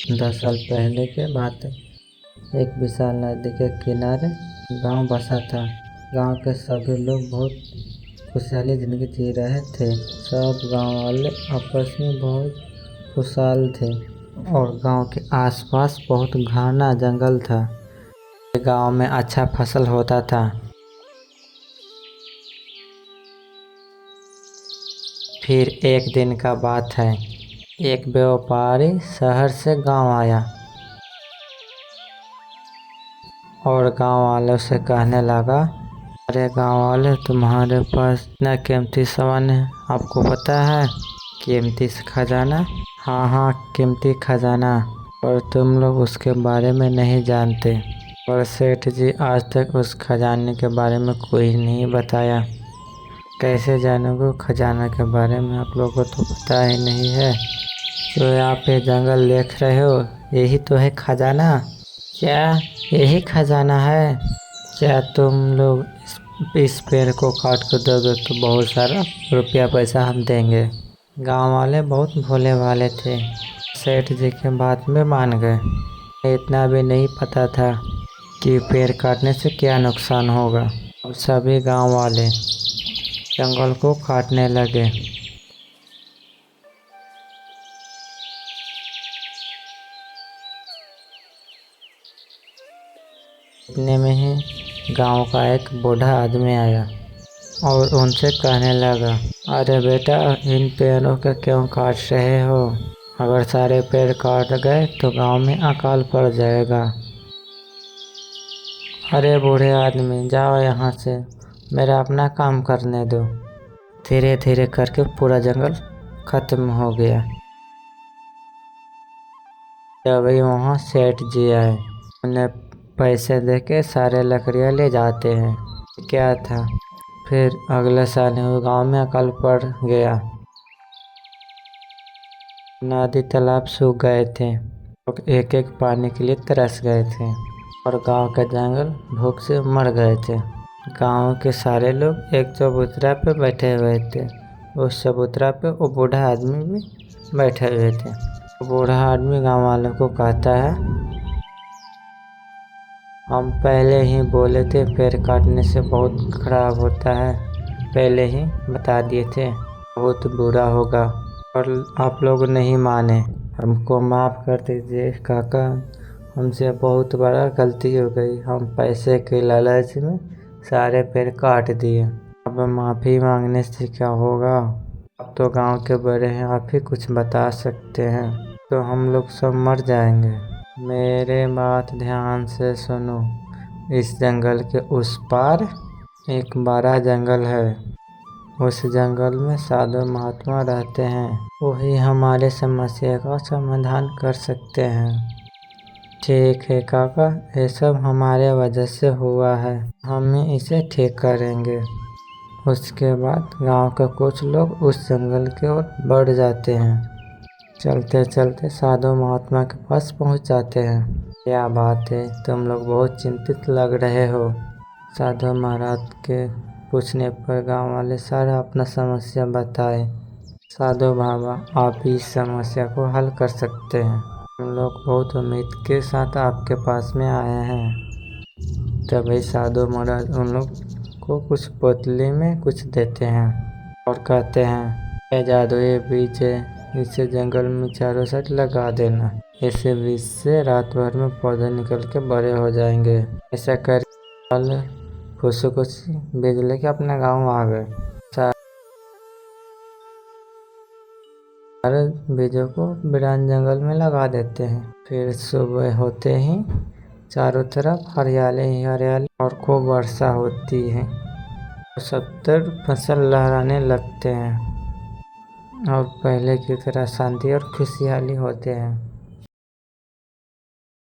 10 साल पहले की बात है। एक विशाल नदी के किनारे गांव बसा था। गांव के सभी लोग बहुत खुशहाली जिंदगी जी रहे थे। सब गांव वाले आपस में बहुत खुशहाल थे और गांव के आसपास बहुत घना जंगल था। गांव में अच्छा फसल होता था। फिर एक दिन का बात है, एक व्यापारी शहर से गांव आया और गांव वालों से कहने लगा, अरे गांव वाले, तुम्हारे पास इतना कीमती सामान है, आपको पता है कीमती खजाना? हाँ हाँ, कीमती खजाना, पर तुम लोग उसके बारे में नहीं जानते। पर सेठ जी, आज तक उस खजाने के बारे में कोई नहीं बताया। कैसे जानोगे खजाना के बारे में? आप लोगों को तो पता ही नहीं है। जो आप ये जंगल देख रहे हो, यही तो है खजाना। क्या यही खजाना है? क्या तुम लोग इस पेड़ को काट कर दोगे तो बहुत सारा रुपया पैसा हम देंगे। गांव वाले बहुत भोले वाले थे, सेठ जी के बात में मान गए। इतना भी नहीं पता था कि पेड़ काटने से क्या नुकसान होगा। अब सभी गांव वाले जंगल को काटने लगे। इतने में ही गांव का एक बूढ़ा आदमी आया और उनसे कहने लगा, अरे बेटा, इन पेड़ों को क्यों काट रहे हो? अगर सारे पेड़ काट गए तो गांव में अकाल पड़ जाएगा। अरे बूढ़े आदमी, जाओ यहाँ से, मेरा अपना काम करने दो। धीरे धीरे करके पूरा जंगल खत्म हो गया। तभी वहाँ सेठ जी आए। उन्हें पैसे देके सारे लकड़ियाँ ले जाते हैं। क्या था, फिर अगले साल वो गांव में अकाल पड़ गया। नदी तालाब सूख गए थे और एक एक पानी के लिए तरस गए थे और गांव के जंगल भूख से मर गए थे। गांव के सारे लोग एक चबूतरा पे बैठे हुए थे। उस चबूतरा पे वो बूढ़ा आदमी भी बैठे हुए थे। वो बूढ़ा आदमी गांव वालों को कहता है, हम पहले ही बोले थे पेड़ काटने से बहुत खराब होता है, पहले ही बता दिए थे, बहुत बुरा होगा, पर आप लोग नहीं माने। हमको माफ़ कर दीजिए काका, हमसे बहुत बड़ा गलती हो गई। हम पैसे के लालच में सारे पेड़ काट दिए। अब माफ़ी मांगने से क्या होगा? अब तो गांव के बड़े हैं, आप ही कुछ बता सकते हैं, तो हम लोग सब मर जाएंगे। मेरे बात ध्यान से सुनो। इस जंगल के उस पार एक बड़ा जंगल है। उस जंगल में साधु महात्मा रहते हैं। वही हमारे समस्या का समाधान कर सकते हैं। ठीक है काका, ये सब हमारे वजह से हुआ है, हम इसे ठीक करेंगे। उसके बाद गांव के कुछ लोग उस जंगल की ओर बढ़ जाते हैं। चलते चलते साधु महात्मा के पास पहुंच जाते हैं। क्या बात है, तुम लोग बहुत चिंतित लग रहे हो। साधु महाराज के पूछने पर गांव वाले सारा अपना समस्या बताए। साधु बाबा, आप इस समस्या को हल कर सकते हैं। हम लोग बहुत उम्मीद के साथ आपके पास में आए हैं। तभी साधु महाराज उन लोग को कुछ बोतली में कुछ देते हैं और कहते हैं, ये जादू ये बीज है, इसे जंगल में चारों साइड लगा देना। इसे बीज से रात भर में पौधे निकल के बड़े हो जाएंगे। ऐसा कर खुशी खुशी बीज लेके अपने गाँव आ गए। सारे बीजों को वीरान जंगल में लगा देते हैं। फिर सुबह होते ही चारों तरफ हरियाली ही हरियाली और खूब वर्षा होती है। सब तरफ फसल लहराने लगते हैं और पहले की तरह शांति और खुशहाली होते हैं।